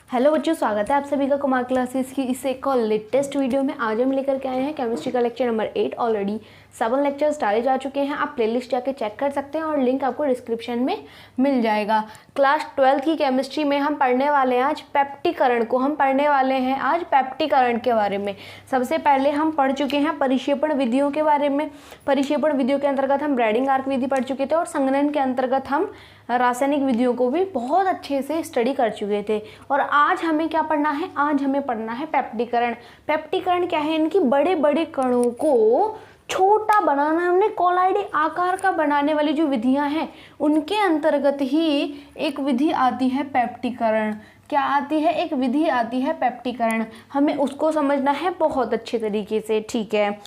Hello बच्चों, स्वागत है आप सभी का कुमार क्लासेस की इस एक और लेटेस्ट वीडियो में। आज हम लेकर के आए हैं केमिस्ट्री का लेक्चर नंबर 8। ऑलरेडी 7 लेक्चर्स डाले जा चुके हैं, आप प्लेलिस्ट जाके चेक कर सकते हैं और लिंक आपको डिस्क्रिप्शन में मिल जाएगा। क्लास 12 की केमिस्ट्री में हम पढ़ने वाले हैं आज पेप्टिकरण को। हम पढ़ने वाले हैं आज पेप्टिकरण के बारे में। सबसे पहले हम पढ़ चुके हैं परिक्षेपण विधियों के बारे में। परिक्षेपण विधियों के अंतर्गत हम ब्रैडिंग आर्क विधि पढ़ चुके थे और संघनन के अंतर्गत हम रासायनिक विधियों को भी बहुत अच्छे से स्टडी कर चुके थे। और आज हमें क्या पढ़ना है? आज हमें पढ़ना है पेप्टिकरण। पेप्टिकरण क्या है? इनकी बड़े बड़े कणों को छोटा बनाना, उन्हें कॉलाइडी आकार का बनाने वाली जो विधियां हैं उनके अंतर्गत ही एक विधि आती है पेप्टिकरण। क्या आती है? एक विधि आती है पेप्टिकरण। हमें उसको समझना है बहुत अच्छे तरीके से, ठीक है।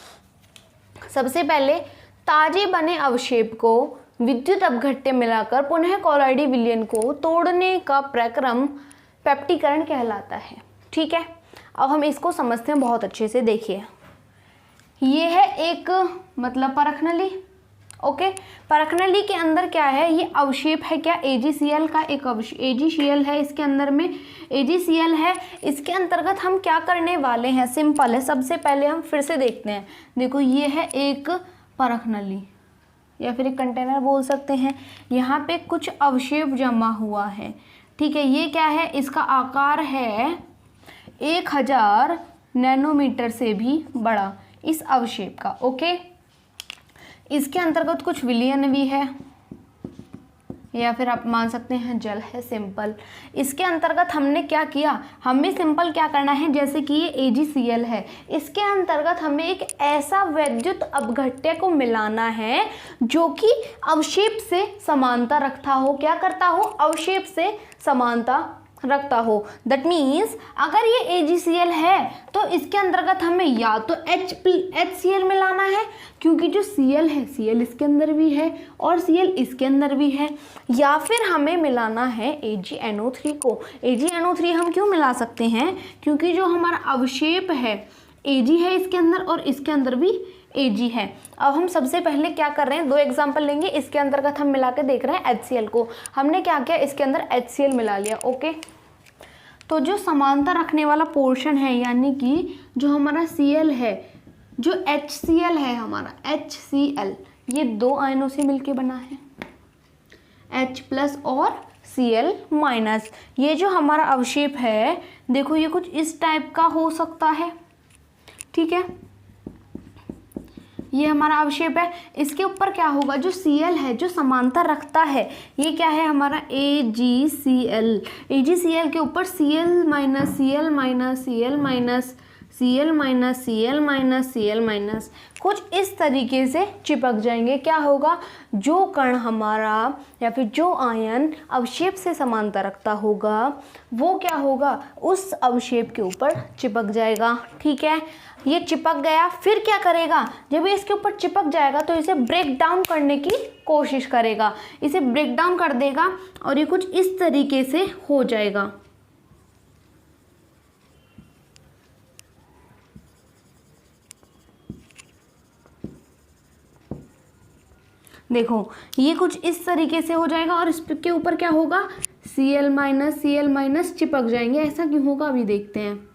सबसे पहले ताजे बने अवक्षेप को विद्युत अपघट्य मिलाकर पुनः कॉलाइडी विलयन को तोड़ने का प्रक्रम पेप्टिकरण कहलाता है, ठीक है। अब हम इसको समझते हैं बहुत अच्छे से। देखिए, ये है एक मतलब परखनली, ओके। परखनली के अंदर क्या है? ये अवक्षेप है क्या? AgCl का एक AgCl है, इसके अंदर में AgCl है। इसके अंतर्गत हम क्या करने वाले हैं? सिंपल है। सबसे पहले हम फिर से देखते हैं। देखो, ये है एक परखनली या फिर एक कंटेनर बोल सकते हैं। यहाँ पे कुछ अवक्षेप जमा हुआ है, ठीक है। ये क्या है? इसका आकार है 1000 नैनोमीटर से भी बड़ा इस अवक्षेप का, ओके। इसके अंतर्गत कुछ विलयन भी है या फिर आप मान सकते हैं जल है, सिंपल। इसके अंतर्गत हमने क्या किया? हमें सिंपल क्या करना है? जैसे कि ये AgCl है, इसके अंतर्गत हमें एक ऐसा वैद्युत अपघट्य को मिलाना है जो कि अवक्षेप से समानता रखता हो। क्या करता हो? अवक्षेप से समानता रखता हो। दैट मीन्स अगर ये AgCl है तो इसके अंतर्गत हमें या तो HCl मिलाना है, क्योंकि जो Cl है Cl इसके अंदर भी है और Cl इसके अंदर भी है, या फिर हमें मिलाना है AgNO3 को। AgNO3 हम क्यों मिला सकते हैं? क्योंकि जो हमारा अवक्षेप है Ag है इसके अंदर और इसके अंदर भी Ag है। अब हम सबसे पहले क्या कर रहे हैं? 2 एग्जाम्पल लेंगे। इसके अंतर्गत हम मिला के देख रहे हैं HCl को। हमने क्या किया? इसके अंदर HCl मिला लिया, ओके। तो जो समानता रखने वाला पोर्शन है, यानी कि जो हमारा Cl है, जो HCl है हमारा HCl, ये 2 आयनों से मिलके बना है, H+ और Cl-। ये जो हमारा अवक्षेप है, देखो ये कुछ इस टाइप का हो सकता है, ठीक है। ये हमारा अवक्षेप है। इसके ऊपर क्या होगा? जो Cl है, जो समांतर रखता है, ये क्या है हमारा AgCl। AgCl के ऊपर Cl minus Cl minus Cl minus Cl minus Cl minus Cl minus कुछ इस तरीके से चिपक जाएंगे। क्या होगा? जो कण हमारा या फिर जो आयन अवक्षेप से समांतर रखता होगा वो क्या होगा? उस अवक्षेप के ऊपर चिपक जाएगा, ठीक है। ये चिपक गया, फिर क्या करेगा? जब ये इसके ऊपर चिपक जाएगा तो इसे ब्रेक डाउन करने की कोशिश करेगा, इसे ब्रेक डाउन कर देगा और ये कुछ इस तरीके से हो जाएगा। देखो, ये कुछ इस तरीके से हो जाएगा और इसके ऊपर क्या होगा? Cl माइनस चिपक जाएंगे। ऐसा क्यों होगा? अभी देखते हैं।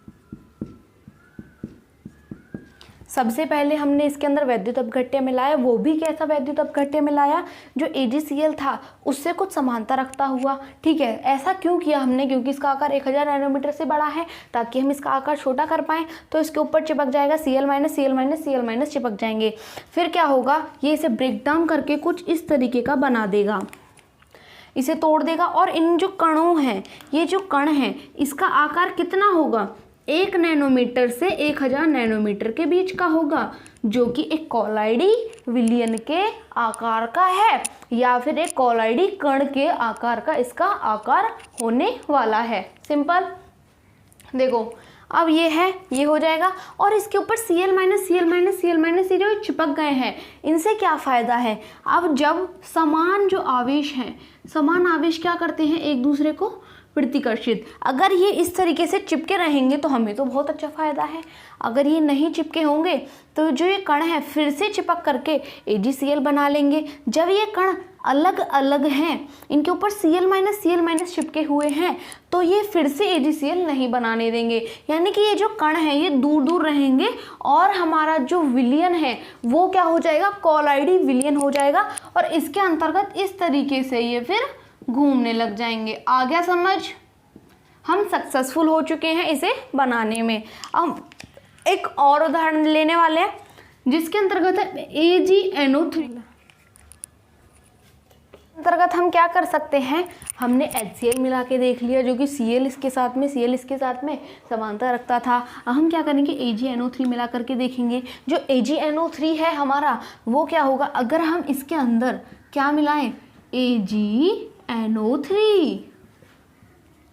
सबसे पहले हमने इसके अंदर वैद्युत अपघट्य मिलाया, वो भी कैसा वैद्युत अपघट्य मिलाया? जो AgCl था उससे कुछ समानता रखता हुआ, ठीक है। ऐसा क्यों किया हमने? क्योंकि इसका आकार 1000 नैनोमीटर से बड़ा है, ताकि हम इसका आकार छोटा कर पाएँ। तो इसके ऊपर चिपक जाएगा Cl माइनस चिपक जाएंगे। फिर क्या होगा? ये इसे ब्रेक डाउन करके कुछ इस तरीके का बना देगा, इसे तोड़ देगा। और इन जो कणों हैं, ये जो कण हैं, इसका आकार कितना होगा? 1 नैनोमीटर से 1000 नैनोमीटर के बीच का होगा, जो कि एक कॉलाइडी विलयन के आकार का है या फिर एक कॉलाइडी कण के आकार का इसका आकार होने वाला है। सिंपल। देखो, अब ये है, ये हो जाएगा और इसके ऊपर Cl माइनस ये जो चिपक गए हैं, इनसे क्या फ़ायदा है? अब जब समान जो आवेश हैं, समान आवेश क्या करते हैं? एक दूसरे को प्रतिकर्षित। अगर ये इस तरीके से चिपके रहेंगे तो हमें तो बहुत अच्छा फ़ायदा है। अगर ये नहीं चिपके होंगे तो जो ये कण है फिर से चिपक करके AgCl बना लेंगे। जब ये कण अलग अलग हैं, इनके ऊपर Cl- चिपके हुए हैं, तो ये फिर से AgCl नहीं बनाने देंगे। यानी कि ये जो कण है ये दूर दूर रहेंगे और हमारा जो विलयन है वो क्या हो जाएगा, कॉलॉइडी विलयन हो जाएगा और इसके अंतर्गत इस तरीके से ये फिर घूमने लग जाएंगे। आ गया समझ? हम सक्सेसफुल हो चुके हैं इसे बनाने में। अब एक और उदाहरण लेने वाले हैं जिसके अंतर्गत है AgNO3। अंतर्गत हम क्या कर सकते हैं, हमने HCl मिला के देख लिया जो कि Cl इसके साथ में समानता रखता था। अब हम क्या करेंगे, AgNO3 मिला करके देखेंगे। जो AgNO3 है हमारा वो क्या होगा, अगर हम इसके अंदर क्या मिलाएं, AgNO3,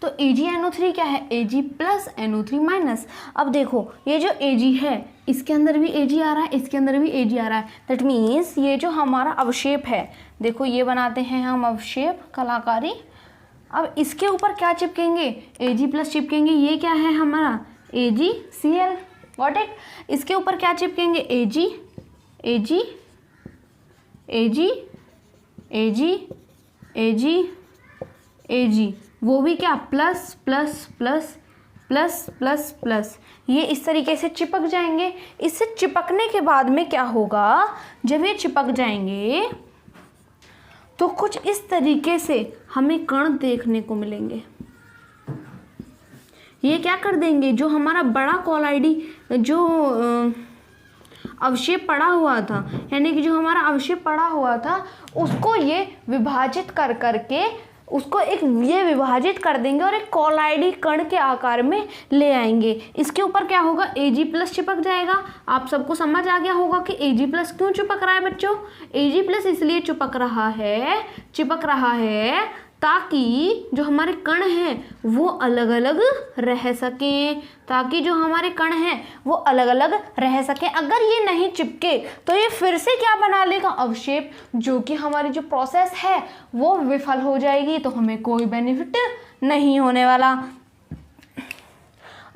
तो AgNO3 क्या है, Ag+NO3-। अब देखो ये जो Ag है इसके अंदर भी Ag आ रहा है, इसके अंदर भी Ag आ रहा है। दैट मीन्स ये जो हमारा अवशेप है, देखो ये बनाते हैं हम अवशेप कलाकारी। अब इसके ऊपर क्या चिपकेंगे, Ag+ चिपकेंगे। ये क्या है हमारा AgCl, व्हाट इट। इसके ऊपर क्या चिपकेंगे, Ag, वो भी क्या, plus plus plus plus plus plus. ये इस तरीके से चिपक जाएंगे। इससे चिपकने के बाद में क्या होगा, जब ये चिपक जाएंगे तो कुछ इस तरीके से हमें कण देखने को मिलेंगे। ये क्या कर देंगे, जो हमारा बड़ा कॉलॉइडी जो अवशेप पड़ा हुआ था, यानी कि जो हमारा अवशेप पड़ा हुआ था उसको ये विभाजित कर करके उसको ये विभाजित कर देंगे और एक कॉलॉइडी कण के आकार में ले आएंगे। इसके ऊपर क्या होगा, Ag+ चिपक जाएगा। आप सबको समझ आ गया होगा कि Ag+ क्यों चिपक रहा है बच्चों। Ag+ इसलिए चिपक रहा है ताकि जो हमारे कण हैं वो अलग अलग रह सकें, अगर ये नहीं चिपके तो ये फिर से क्या बना लेगा, अवशेप, जो कि हमारी जो प्रोसेस है वो विफल हो जाएगी, तो हमें कोई बेनिफिट नहीं होने वाला।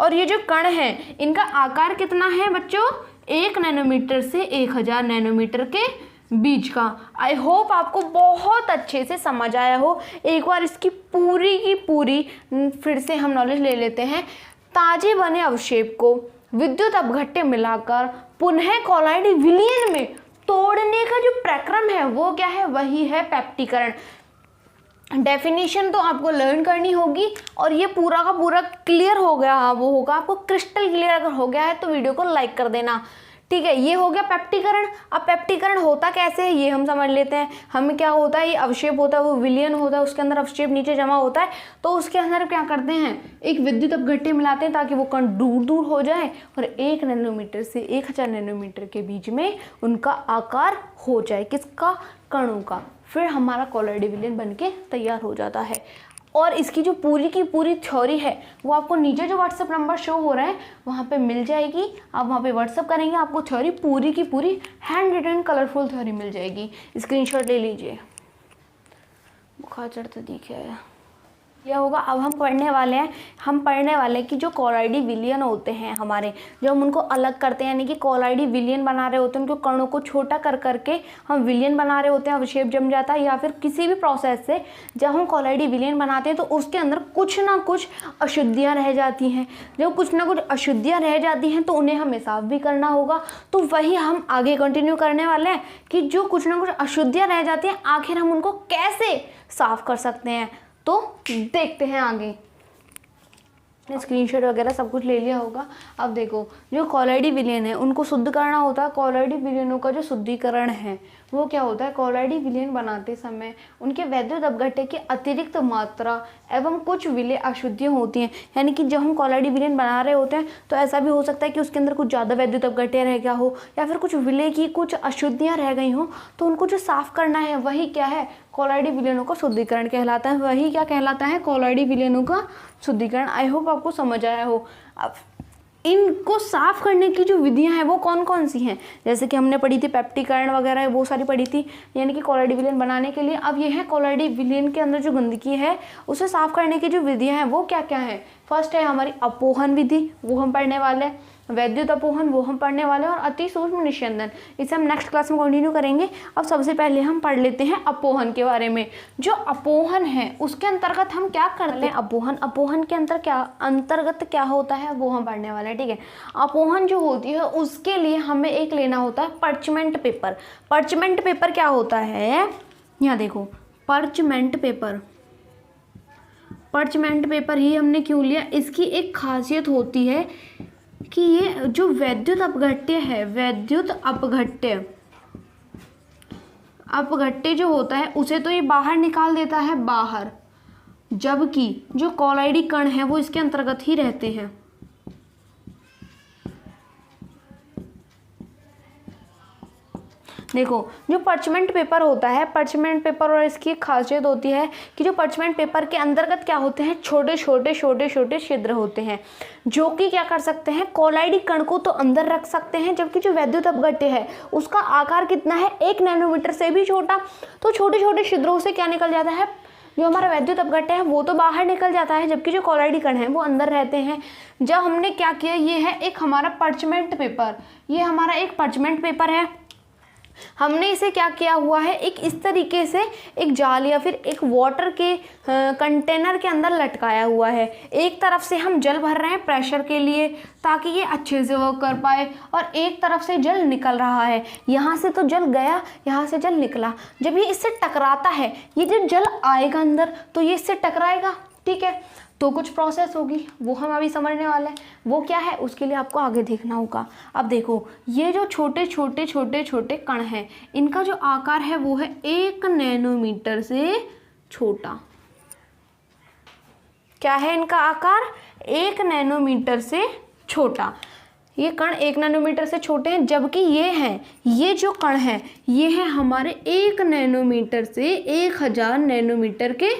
और ये जो कण है इनका आकार कितना है बच्चों, 1 नैनोमीटर से 1000 नैनोमीटर के बीच का। आई होप आपको बहुत अच्छे से समझ आया हो। एक बार इसकी पूरी की पूरी फिर से हम नॉलेज ले लेते हैं। ताजे बने अवशेप को विद्युत अपघट्य मिलाकर पुनः कॉलॉइडी विलयन में तोड़ने का जो प्रक्रम है वो क्या है, वही है पेप्टीकरण। डेफिनेशन तो आपको लर्न करनी होगी और ये पूरा का पूरा क्लियर हो गया, वो होगा आपको क्रिस्टल क्लियर। अगर हो गया है तो वीडियो को लाइक कर देना, ठीक है। ये हो गया पेप्टीकरण। अब पेप्टीकरण होता कैसे है ये हम समझ लेते हैं। हमें क्या होता है, ये अवशेप होता है, वो विलयन होता है, उसके अंदर अवशेप नीचे जमा होता है, तो उसके अंदर क्या करते हैं, एक विद्युत अपघट्य मिलाते हैं ताकि वो कण दूर दूर हो जाए और 1 नैनोमीटर से 1000 नैनोमीटर के बीच में उनका आकार हो जाए, किसका, कणों का। फिर हमारा कॉलॉइडी विलयन बन के तैयार हो जाता है। और इसकी जो पूरी की पूरी थ्योरी है वो आपको नीचे जो व्हाट्सएप नंबर शो हो रहा है वहाँ पे मिल जाएगी। आप वहाँ पे व्हाट्सएप करेंगे, आपको थ्योरी पूरी की पूरी हैंड रिटन कलरफुल थ्योरी मिल जाएगी। स्क्रीनशॉट ले लीजिए। बुखार चढ़ता दिखे यह होगा। अब हम पढ़ने वाले हैं कि जो कॉलॉइडी विलयन होते हैं हमारे, जो हम उनको अलग करते हैं, यानी कि कॉलॉइडी विलयन बना रहे होते हैं, उनको कणों को छोटा कर करके हम विलयन बना रहे होते हैं, अवशेप जम जाता है, या फिर किसी भी प्रोसेस से जब हम कॉलॉइडी विलयन बनाते हैं तो उसके अंदर कुछ ना कुछ अशुद्धियाँ रह जाती हैं। जब कुछ ना कुछ अशुद्धियाँ रह जाती हैं तो उन्हें हमें साफ भी करना होगा। तो वही हम आगे कंटिन्यू करने वाले हैं कि जो कुछ ना कुछ अशुद्धियाँ रह जाती हैं आखिर हम उनको कैसे साफ कर सकते हैं, तो देखते हैं आगे। स्क्रीनशॉट वगैरह सब कुछ ले लिया होगा। अब देखो, जो कॉलॉइडी विलयन है उनको शुद्ध करना होता है। कॉलॉइडी विलयनों का जो शुद्धिकरण है वो क्या होता है, कॉलॉइडी विलयन बनाते समय उनके वैद्युत अपघट्य की अतिरिक्त मात्रा एवं कुछ विलय अशुद्धियाँ होती हैं। यानी कि जब हम कॉलॉइडी विलयन बना रहे होते हैं तो ऐसा भी हो सकता है कि उसके अंदर कुछ ज़्यादा वैद्युत अपघट्य रह गया हो या फिर कुछ विलय की कुछ अशुद्धियाँ रह गई हों, तो उनको जो साफ करना है वही क्या है, कॉलॉइडी विलयनों का शुद्धिकरण कहलाता है। वही क्या कहलाता है, कॉलॉइडी विलयनों का शुद्धिकरण। आई होप आपको समझ आया हो। अब इनको साफ करने की जो विधियां हैं वो कौन कौन सी हैं, जैसे कि हमने पढ़ी थी पेप्टिकरण वगैरह, वो सारी पढ़ी थी, यानी कि कोलॉइडी विलयन बनाने के लिए। अब ये है कोलॉइडी विलयन के अंदर जो गंदगी है उसे साफ करने की जो विधियां हैं वो क्या क्या हैं। फर्स्ट है हमारी अपोहन विधि, वो हम पढ़ने वाले हैं, वैद्युत अपोहन वो हम पढ़ने वाले हैं, और अति सूक्ष्म निस्यंदन इसे हम नेक्स्ट क्लास में कंटिन्यू करेंगे। अब सबसे पहले हम पढ़ लेते हैं अपोहन के बारे में। जो अपोहन है उसके अंतर्गत हम क्या करते हैं, अपोहन के अंतर्गत क्या होता है वो हम पढ़ने वाले हैं, ठीक है। अपोहन जो होती है उसके लिए हमें एक लेना होता है पर्चमेंट पेपर। पर्चमेंट पेपर क्या होता है, यहाँ देखो, पर्चमेंट पेपर ही हमने क्यों लिया, इसकी एक खासियत होती है कि ये जो वैद्युत अपघट्य है, वैद्युत अपघट्य जो होता है उसे तो ये बाहर निकाल देता है बाहर, जबकि जो कोलॉइडी कण है वो इसके अंतर्गत ही रहते हैं। देखो जो पर्चमेंट पेपर होता है, पर्चमेंट पेपर और इसकी एक खासियत होती है कि जो पर्चमेंट पेपर के अंतर्गत क्या होते हैं, छोटे छोटे छिद्र होते हैं, जो कि क्या कर सकते हैं, कोलॉइडी कण को तो अंदर रख सकते हैं, जबकि जो वैद्युत अपघट्य है उसका आकार कितना है, 1 नैनोमीटर से भी छोटा। तो छोटे छोटे छिद्रों से क्या निकल जाता है, जो हमारा वैद्युत अपघट्य है वो तो बाहर निकल जाता है, जबकि जो कोलॉइडी कण है वो अंदर रहते हैं। जब हमने क्या किया, ये है एक हमारा पर्चमेंट पेपर, ये हमारा एक पर्चमेंट पेपर है, हमने इसे क्या किया हुआ है, एक इस तरीके से एक जाल या फिर एक वाटर के कंटेनर के अंदर लटकाया हुआ है। एक तरफ से हम जल भर रहे हैं प्रेशर के लिए ताकि ये अच्छे से वर्क कर पाए, और एक तरफ से जल निकल रहा है, यहाँ से तो जल गया, यहाँ से जल निकला। जब ये इससे टकराता है, ये जब जल आएगा अंदर तो ये इससे टकराएगा, ठीक है, तो कुछ प्रोसेस होगी, वो हम अभी समझने वाले हैं। वो क्या है उसके लिए आपको आगे देखना होगा। अब देखो ये जो छोटे छोटे कण हैं, इनका जो आकार है वो है 1 नैनोमीटर से छोटा। क्या है इनका आकार, 1 नैनोमीटर से छोटा। ये कण 1 नैनोमीटर से छोटे हैं, जबकि ये जो कण है ये है हमारे 1 नैनोमीटर से 1000 नैनोमीटर के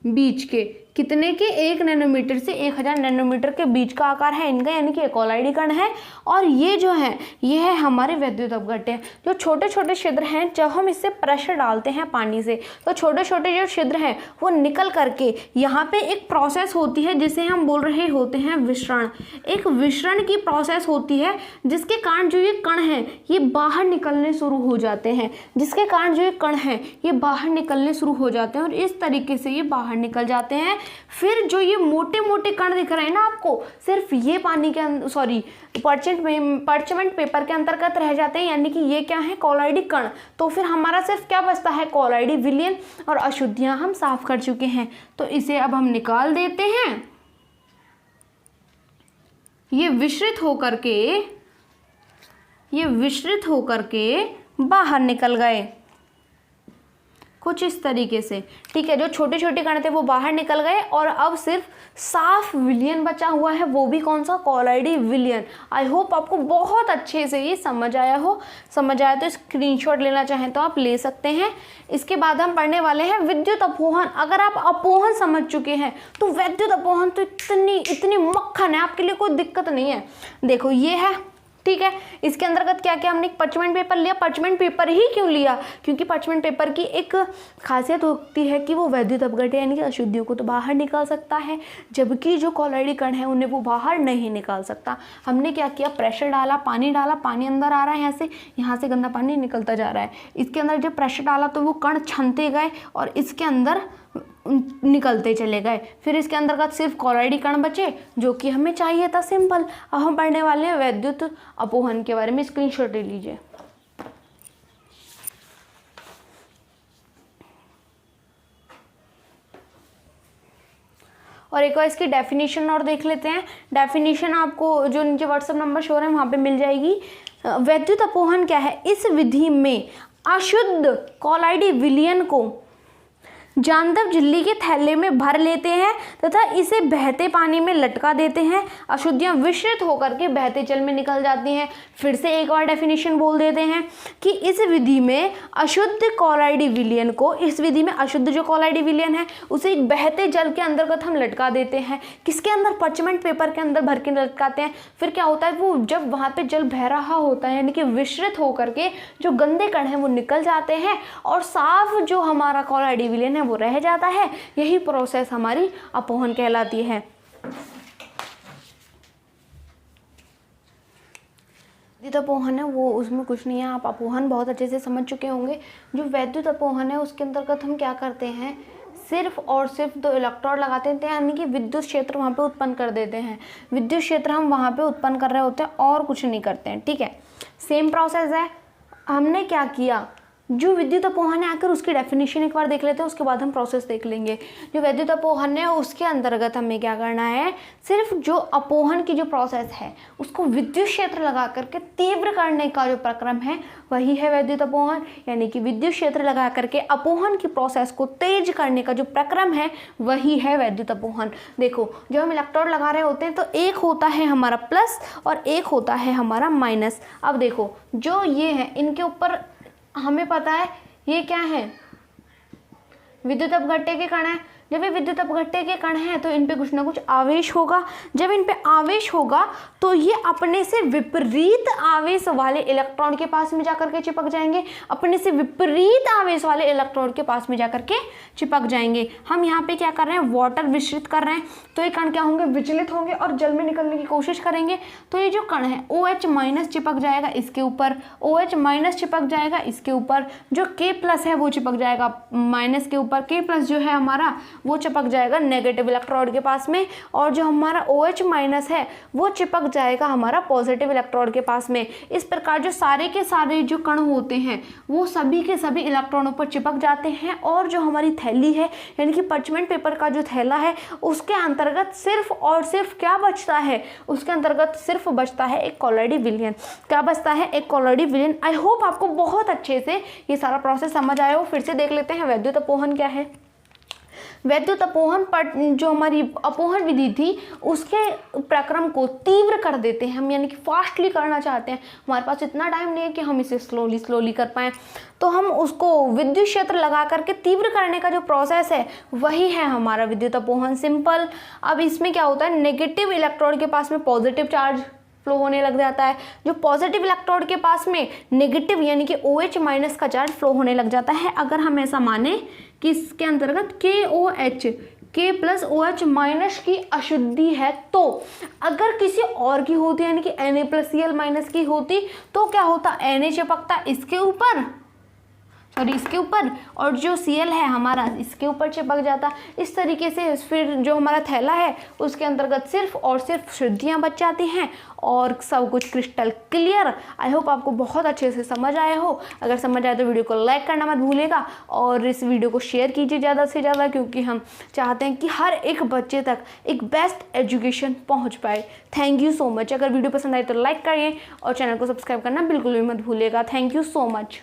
बीच के, कितने के, 1 नैनोमीटर से 1000 नैनोमीटर के बीच का आकार है इनका, यानी कि कोलॉइडी कण है। और ये जो है ये है हमारे वैद्युत अपघट्य। जो छोटे छोटे छिद्र हैं, जब हम इससे प्रेशर डालते हैं पानी से तो छोटे छोटे जो छिद्र हैं वो निकल करके यहाँ पे एक प्रोसेस होती है जिसे हम बोल रहे होते हैं विसरण। एक विसरण की प्रोसेस होती है जिसके कारण जो ये कण हैं ये बाहर निकलने शुरू हो जाते हैं, और इस तरीके से ये बाहर निकल जाते हैं। फिर जो ये मोटे मोटे कण दिख रहे हैं ना आपको, सिर्फ ये पानी के पर्चमेंट पेपर के अंतर्गत रह जाते हैं, यानी कि ये क्या है, कोलॉइडी कण। तो फिर हमारा सिर्फ क्या बचता है, कोलॉइडी विलयन, और अशुद्धियां हम साफ कर चुके हैं, तो इसे अब हम निकाल देते हैं। ये विश्रित होकर के बाहर निकल गए कुछ इस तरीके से, ठीक है। जो छोटे छोटे कण थे वो बाहर निकल गए, और अब सिर्फ साफ विलयन बचा हुआ है, वो भी कौन सा, कोलॉइडी विलयन। आई होप आपको बहुत अच्छे से ये समझ आया तो स्क्रीनशॉट लेना चाहें तो आप ले सकते हैं। इसके बाद हम पढ़ने वाले हैं विद्युत अपोहन। अगर आप अपोहन समझ चुके हैं तो वैद्युत अपोहन तो इतनी मक्खन है, आपके लिए कोई दिक्कत नहीं है। देखो ये है, ठीक है, इसके अंतर्गत क्या क्या हमने एक पर्चमेंट पेपर लिया। पर्चमेंट पेपर ही क्यों लिया, क्योंकि पर्चमेंट पेपर की एक खासियत होती है कि वो वैद्युत अपघट्य यानी कि अशुद्धियों को तो बाहर निकाल सकता है, जबकि जो कोलॉइडी कण है उन्हें वो बाहर नहीं निकाल सकता। हमने क्या किया, प्रेशर डाला, पानी अंदर आ रहा है, यहाँ से गंदा पानी निकलता जा रहा है। इसके अंदर जब प्रेशर डाला तो वो कण छनते गए और इसके अंदर निकलते चले गए। फिर इसके अंतर्गत सिर्फ कोलॉइडी कण बचे जो कि हमें चाहिए था, सिंपल। अब हम पढ़ने वाले हैं वैद्युत अपोहन के बारे में, स्क्रीनशॉट ले लीजिए। और एक बार इसकी डेफिनेशन और देख लेते हैं। डेफिनेशन आपको जो नीचे व्हाट्सएप नंबर शो है वहाँ पे मिल जाएगी। वैद्युत अपोहन क्या है, इस विधि में अशुद्ध कोलॉइडी विलयन को जांदव झिल्ली के थैले में भर लेते हैं तथा इसे बहते पानी में लटका देते हैं। अशुद्धियां विश्रित होकर के बहते जल में निकल जाती हैं। फिर से एक और डेफिनेशन बोल देते हैं कि इस विधि में अशुद्ध कॉलॉइडी विलयन को, इस विधि में अशुद्ध जो कॉलॉइडी विलयन है उसे एक बहते जल के अंतर्गत हम लटका देते हैं। किसके अंदर? पर्चमेंट पेपर के अंदर भर के लटकाते हैं। फिर क्या होता है, वो जब वहाँ पे जल बह रहा होता है यानी कि विश्रित होकर के जो गंदे कण हैं वो निकल जाते हैं और साफ जो हमारा कॉलॉइडी विलयन है वो रह जाता है। यही प्रोसेस हमारी अपोहन कहलाती है। विद्युत अपोहन है वो, उसमें कुछ नहीं है, आप अपोहन बहुत अच्छे से समझ चुके होंगे। जो वैद्युत अपोहन है उसके अंतर्गत हम क्या करते हैं, सिर्फ और सिर्फ 2 इलेक्ट्रोड लगाते हैं, यानी कि विद्युत क्षेत्र वहाँ पे उत्पन्न कर देते हैं। विद्युत क्षेत्र हम वहाँ पे उत्पन्न कर रहे होते हैं और कुछ नहीं करते हैं। ठीक है, सेम प्रोसेस है। हमने क्या किया, जो विद्युत अपोहन है आकर उसकी डेफिनेशन एक बार देख लेते हैं, उसके बाद हम प्रोसेस देख लेंगे। जो वैद्युत अपोहन है उसके अंतर्गत हमें क्या करना है, सिर्फ जो अपोहन की जो प्रोसेस है उसको विद्युत क्षेत्र लगा करके तीव्र करने का जो प्रक्रम है वही है वैद्युत अपोहन। यानी कि विद्युत क्षेत्र लगा करके अपोहन की प्रोसेस को तेज करने का जो प्रक्रम है वही है वैद्युत अपोहन। देखो, जब हम इलेक्ट्रोड लगा रहे होते हैं तो एक होता है हमारा प्लस और एक होता है हमारा माइनस। अब देखो, जो ये है इनके ऊपर हमें पता है ये क्या है, विद्युत अपघट्य के कण है। जब ये विद्युत अपघट्य के कण हैं तो इन पे कुछ ना कुछ आवेश होगा। जब इन पे आवेश होगा तो ये अपने से विपरीत आवेश वाले इलेक्ट्रॉन के पास में जाकर के चिपक जाएंगे, अपने से विपरीत आवेश वाले इलेक्ट्रॉन के पास में जाकर के चिपक जाएंगे। हम यहाँ पे क्या कर रहे हैं, वाटर मिश्रित कर रहे हैं, तो ये कण क्या होंगे, विचलित होंगे और जल में निकलने की कोशिश करेंगे। तो ये जो कण है OH माइनस चिपक जाएगा इसके ऊपर, OH माइनस चिपक जाएगा इसके ऊपर, जो K प्लस है वो चिपक जाएगा माइनस के ऊपर, K प्लस जो है हमारा वो चिपक जाएगा नेगेटिव इलेक्ट्रोड के पास में, और जो हमारा OH माइनस है वो चिपक जाएगा हमारा पॉजिटिव इलेक्ट्रोड के पास में। इस प्रकार जो सारे के सारे जो कण होते हैं वो सभी के सभी इलेक्ट्रॉनों पर चिपक जाते हैं, और जो हमारी थैली है यानी कि पर्चमेंट पेपर का जो थैला है उसके अंतर्गत सिर्फ और सिर्फ क्या बचता है, उसके अंतर्गत सिर्फ बचता है एक कॉलॉइडी विलयन। क्या बचता है, एक कॉलॉइडी विलयन। आई होप आपको बहुत अच्छे से ये सारा प्रोसेस समझ आया हो। फिर से देख लेते हैं वैद्युत अपोहन क्या है। वैद्युत अपोहन पर जो हमारी अपोहन विधि थी उसके प्रक्रम को तीव्र कर देते हैं हम, यानी कि फास्टली करना चाहते हैं। हमारे पास इतना टाइम नहीं है कि हम इसे स्लोली कर पाएँ, तो हम उसको विद्युत क्षेत्र लगा करके तीव्र करने का जो प्रोसेस है वही है हमारा विद्युत अपोहन। सिंपल। अब इसमें क्या होता है, नेगेटिव इलेक्ट्रोड के पास में पॉजिटिव चार्ज फ्लो होने लग जाता है, जो पॉजिटिव इलेक्ट्रोड के पास में नेगेटिव यानी कि OH माइनस का चार्ज फ्लो होने लग जाता है। अगर हम ऐसा माने कि इसके अंतर्गत KOH K plus OH minus की अशुद्धि है, तो अगर किसी और की होती यानी कि Na प्लस Cl माइनस की होती तो क्या होता, Na चिपकता इसके ऊपर, सॉरी इसके ऊपर, और जो Cl है हमारा इसके ऊपर चिपक जाता। इस तरीके से फिर जो हमारा थैला है उसके अंतर्गत सिर्फ और सिर्फ शुद्धियाँ बच जाती हैं और सब कुछ क्रिस्टल क्लियर। आई होप आपको बहुत अच्छे से समझ आया हो। अगर समझ आए तो वीडियो को लाइक करना मत भूलिएगा और इस वीडियो को शेयर कीजिए ज़्यादा से ज़्यादा, क्योंकि हम चाहते हैं कि हर एक बच्चे तक एक बेस्ट एजुकेशन पहुँच पाए। Thank you so much. अगर वीडियो पसंद आए तो लाइक करिए और चैनल को सब्सक्राइब करना बिल्कुल भी मत भूलिएगा। Thank you so much.